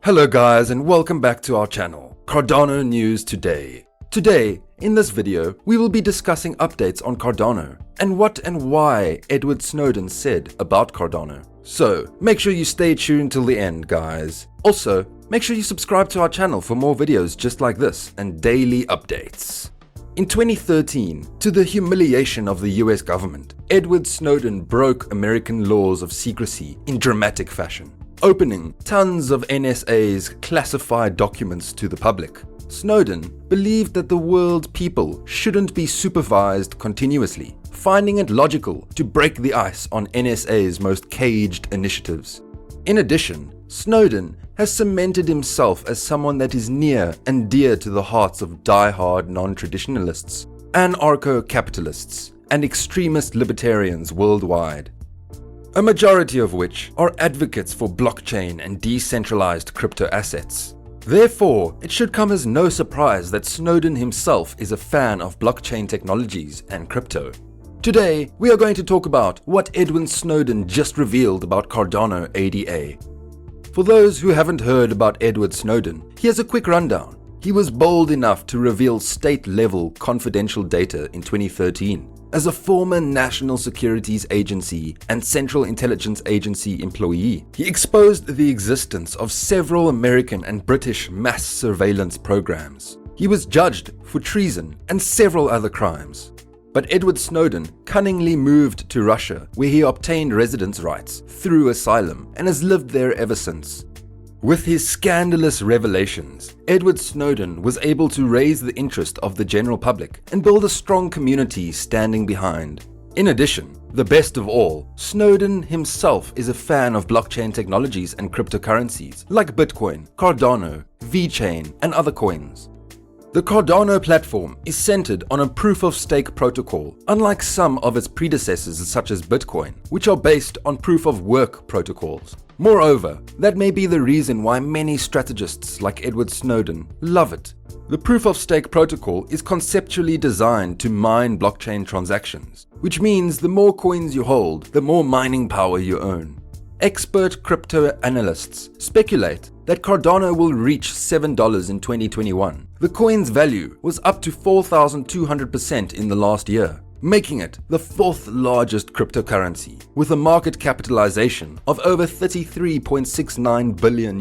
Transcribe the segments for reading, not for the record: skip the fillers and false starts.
Hello guys and welcome back to our channel, Cardano News Today. Today, in this video, we will be discussing updates on Cardano and what and why Edward Snowden said about Cardano. So, make sure you stay tuned till the end guys. Also, make sure you subscribe to our channel for more videos just like this and daily updates. In 2013, to the humiliation of the US government, Edward Snowden broke American laws of secrecy in dramatic fashion, opening tons of NSA's classified documents to the public. Snowden believed that the world people shouldn't be supervised continuously, finding it logical to break the ice on NSA's most caged initiatives. In addition, Snowden has cemented himself as someone that is near and dear to the hearts of die-hard non-traditionalists, anarcho-capitalists, and extremist libertarians worldwide, a majority of which are advocates for blockchain and decentralized crypto assets. Therefore, it should come as no surprise that Snowden himself is a fan of blockchain technologies and crypto. Today, we are going to talk about what Edward Snowden just revealed about Cardano ADA. For those who haven't heard about Edward Snowden, here's a quick rundown. He was bold enough to reveal state-level confidential data in 2013. As a former National Securities Agency and Central Intelligence Agency employee, he exposed the existence of several American and British mass surveillance programs. He was judged for treason and several other crimes. But Edward Snowden cunningly moved to Russia, where he obtained residence rights through asylum and has lived there ever since. With his scandalous revelations, Edward Snowden was able to raise the interest of the general public and build a strong community standing behind. In addition, the best of all, Snowden himself is a fan of blockchain technologies and cryptocurrencies like Bitcoin, Cardano, VeChain, and other coins. The Cardano platform is centered on a proof-of-stake protocol, unlike some of its predecessors such as Bitcoin, which are based on proof-of-work protocols. Moreover, that may be the reason why many strategists like Edward Snowden love it. The proof-of-stake protocol is conceptually designed to mine blockchain transactions, which means the more coins you hold, the more mining power you own. Expert crypto analysts speculate that Cardano will reach $7 in 2021. The coin's value was up to 4,200% in the last year, making it the fourth largest cryptocurrency, with a market capitalization of over $33.69 billion.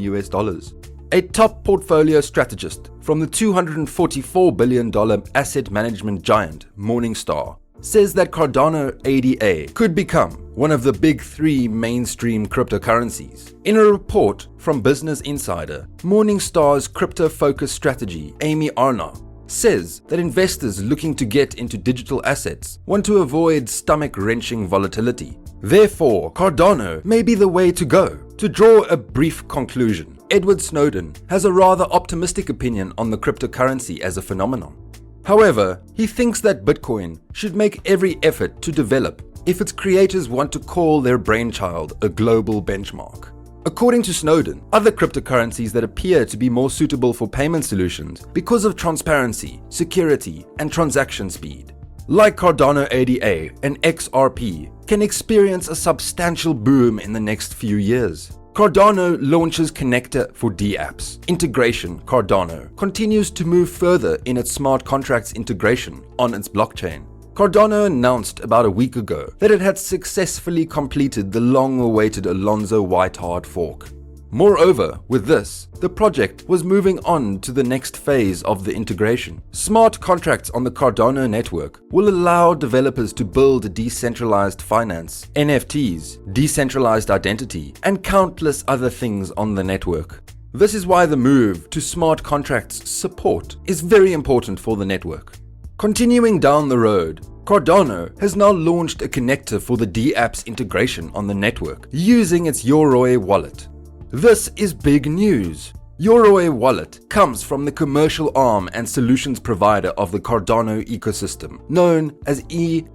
A top portfolio strategist from the $244 billion asset management giant Morningstar says that Cardano ADA could become one of the big three mainstream cryptocurrencies. In a report from Business Insider, Morningstar's crypto-focused strategy, Amy Arnold, says that investors looking to get into digital assets want to avoid stomach-wrenching volatility. Therefore, Cardano may be the way to go. To draw a brief conclusion, Edward Snowden has a rather optimistic opinion on the cryptocurrency as a phenomenon. However, he thinks that Bitcoin should make every effort to develop if its creators want to call their brainchild a global benchmark. According to Snowden, other cryptocurrencies that appear to be more suitable for payment solutions because of transparency, security, and transaction speed, like Cardano ADA and XRP, can experience a substantial boom in the next few years. Cardano launches connector for dApps. Integration Cardano continues to move further in its smart contracts integration on its blockchain. Cardano announced about a week ago that it had successfully completed the long-awaited Alonzo White hard fork. Moreover, with this, the project was moving on to the next phase of the integration. Smart contracts on the Cardano network will allow developers to build decentralized finance, NFTs, decentralized identity, and countless other things on the network. This is why the move to smart contracts support is very important for the network. Continuing down the road, Cardano has now launched a connector for the dApps integration on the network using its Yoroi wallet. This is big news. Yoroi wallet comes from the commercial arm and solutions provider of the Cardano ecosystem, known as Emergo.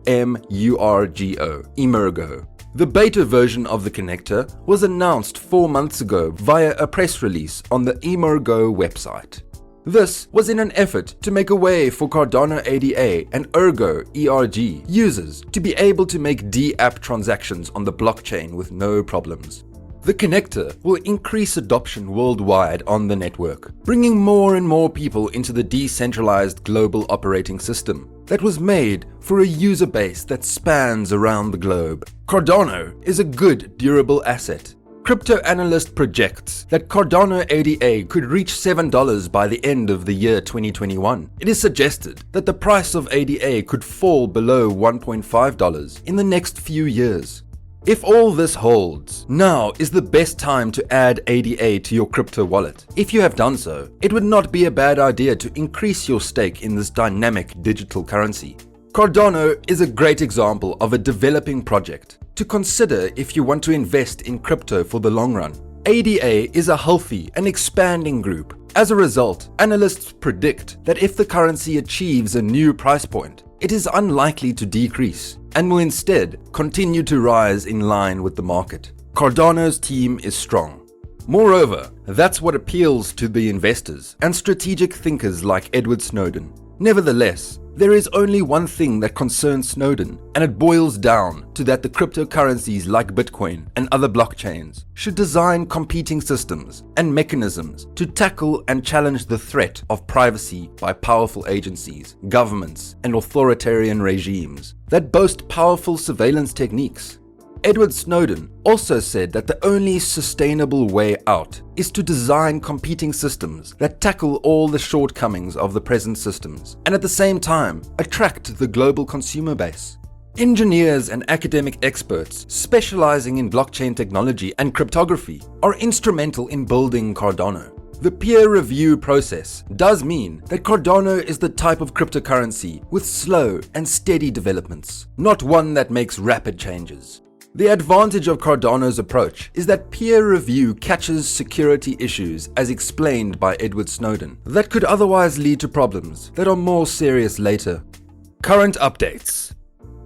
The beta version of the connector was announced 4 months ago via a press release on the Emergo website. This was in an effort to make a way for Cardano ADA and Ergo users to be able to make dApp transactions on the blockchain with no problems. The connector will increase adoption worldwide on the network, bringing more and more people into the decentralized global operating system that was made for a user base that spans around the globe. Cardano is a good, durable asset. Crypto analyst projects that Cardano ADA could reach $7 by the end of the year 2021. It is suggested that the price of ADA could fall below $1.5 in the next few years. If all this holds, now is the best time to add ADA to your crypto wallet. If you have done so, it would not be a bad idea to increase your stake in this dynamic digital currency. Cardano is a great example of a developing project to consider if you want to invest in crypto for the long run. ADA is a healthy and expanding group. As a result, analysts predict that if the currency achieves a new price point, it is unlikely to decrease and will instead continue to rise in line with the market. Cardano's team is strong. Moreover, that's what appeals to the investors and strategic thinkers like Edward Snowden. Nevertheless, there is only one thing that concerns Snowden, and it boils down to that the cryptocurrencies like Bitcoin and other blockchains should design competing systems and mechanisms to tackle and challenge the threat of privacy by powerful agencies, governments, and authoritarian regimes that boast powerful surveillance techniques. Edward Snowden also said that the only sustainable way out is to design competing systems that tackle all the shortcomings of the present systems and at the same time attract the global consumer base. Engineers and academic experts specializing in blockchain technology and cryptography are instrumental in building Cardano. The peer review process does mean that Cardano is the type of cryptocurrency with slow and steady developments, not one that makes rapid changes. The advantage of Cardano's approach is that peer review catches security issues as explained by Edward Snowden that could otherwise lead to problems that are more serious later. Current updates.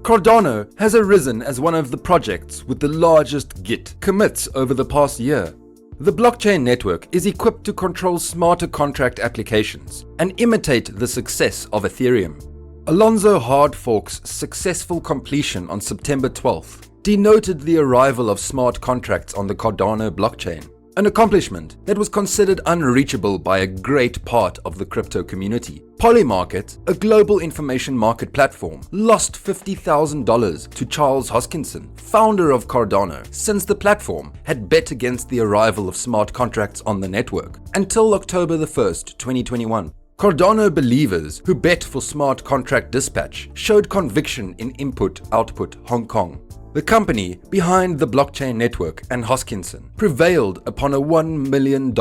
Cardano has arisen as one of the projects with the largest Git commits over the past year. The blockchain network is equipped to control smarter contract applications and imitate the success of Ethereum. Alonzo Hardfork's successful completion on September 12th denoted the arrival of smart contracts on the Cardano blockchain, an accomplishment that was considered unreachable by a great part of the crypto community. Polymarket, a global information market platform, lost $50,000 to Charles Hoskinson, founder of Cardano, since the platform had bet against the arrival of smart contracts on the network until October 1st, 2021. Cardano believers who bet for smart contract dispatch showed conviction in Input-Output Hong Kong. The company behind the blockchain network and Hoskinson prevailed upon a $1 million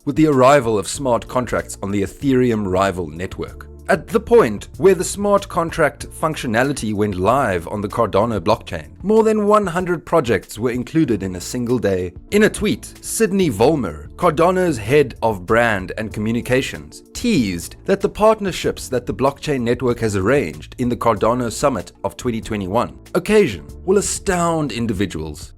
with the arrival of smart contracts on the Ethereum rival network. At the point where the smart contract functionality went live on the Cardano blockchain, more than 100 projects were included in a single day. In a tweet, Sydney Vollmer, Cardano's head of brand and communications, teased that the partnerships that the blockchain network has arranged in the Cardano Summit of 2021 occasion will astound individuals.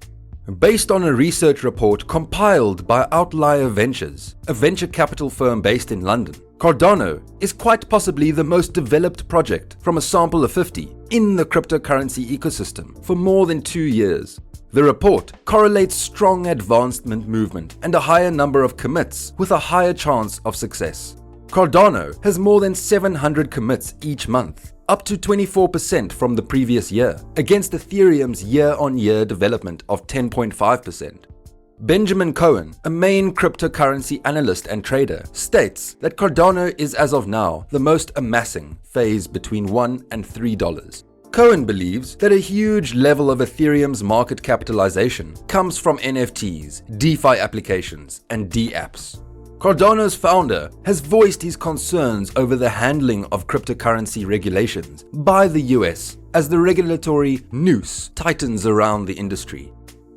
Based on a research report compiled by Outlier Ventures, a venture capital firm based in London, Cardano is quite possibly the most developed project from a sample of 50 in the cryptocurrency ecosystem for more than 2 years. The report correlates strong advancement movement and a higher number of commits with a higher chance of success. Cardano has more than 700 commits each month, up to 24% from the previous year, against Ethereum's year-on-year development of 10.5%. Benjamin Cohen, a main cryptocurrency analyst and trader, states that Cardano is as of now the most amassing phase between $1 and $3. Cohen believes that a huge level of Ethereum's market capitalization comes from NFTs, DeFi applications, and dApps. Cardano's founder has voiced his concerns over the handling of cryptocurrency regulations by the US as the regulatory noose tightens around the industry.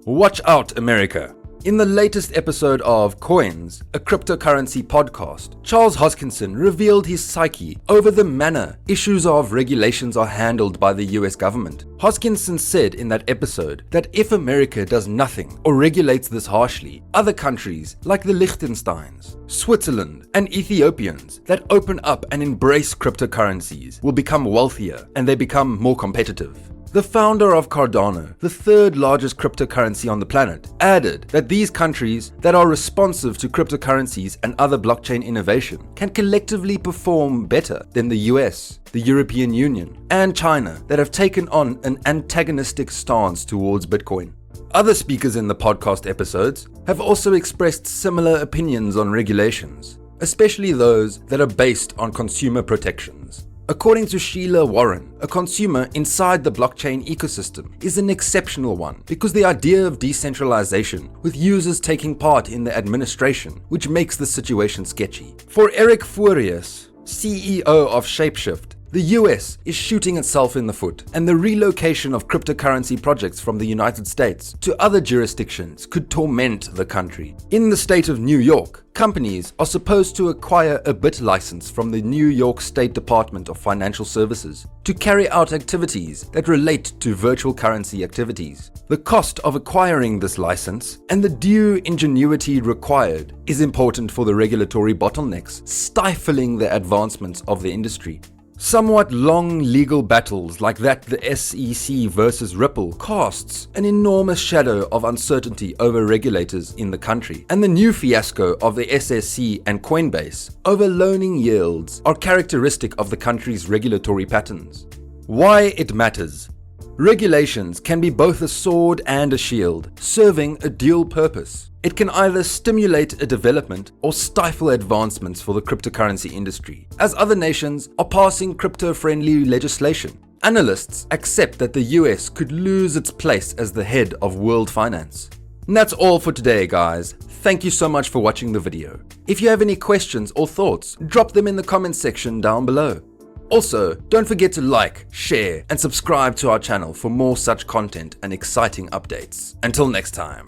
Watch out, America! In the latest episode of Coins, a cryptocurrency podcast, Charles Hoskinson revealed his psyche over the manner issues of regulations are handled by the US government. Hoskinson said in that episode that if America does nothing or regulates this harshly, other countries like the Liechtensteins, Switzerland, and Ethiopians that open up and embrace cryptocurrencies will become wealthier and they become more competitive. The founder of Cardano, the third largest cryptocurrency on the planet, added that these countries that are responsive to cryptocurrencies and other blockchain innovation can collectively perform better than the US, the European Union, and China that have taken on an antagonistic stance towards Bitcoin. Other speakers in the podcast episodes have also expressed similar opinions on regulations, especially those that are based on consumer protections. According to Sheila Warren, a consumer inside the blockchain ecosystem is an exceptional one because the idea of decentralization with users taking part in the administration, which makes the situation sketchy. For Eric Furius, CEO of Shapeshift, the US is shooting itself in the foot, and the relocation of cryptocurrency projects from the United States to other jurisdictions could torment the country. In the state of New York, companies are supposed to acquire a BIT license from the New York State Department of Financial Services to carry out activities that relate to virtual currency activities. The cost of acquiring this license and the due ingenuity required is important for the regulatory bottlenecks, stifling the advancements of the industry. Somewhat long legal battles like that the SEC versus Ripple casts an enormous shadow of uncertainty over regulators in the country, and the new fiasco of the SSC and Coinbase over loaning yields are characteristic of the country's regulatory patterns. Why it matters. Regulations can be both a sword and a shield, serving a dual purpose. It can either stimulate a development or stifle advancements for the cryptocurrency industry, as other nations are passing crypto-friendly legislation. Analysts accept that the US could lose its place as the head of world finance. And that's all for today, guys. Thank you so much for watching the video. If you have any questions or thoughts, drop them in the comments section down below. Also, don't forget to like, share, and subscribe to our channel for more such content and exciting updates. Until next time.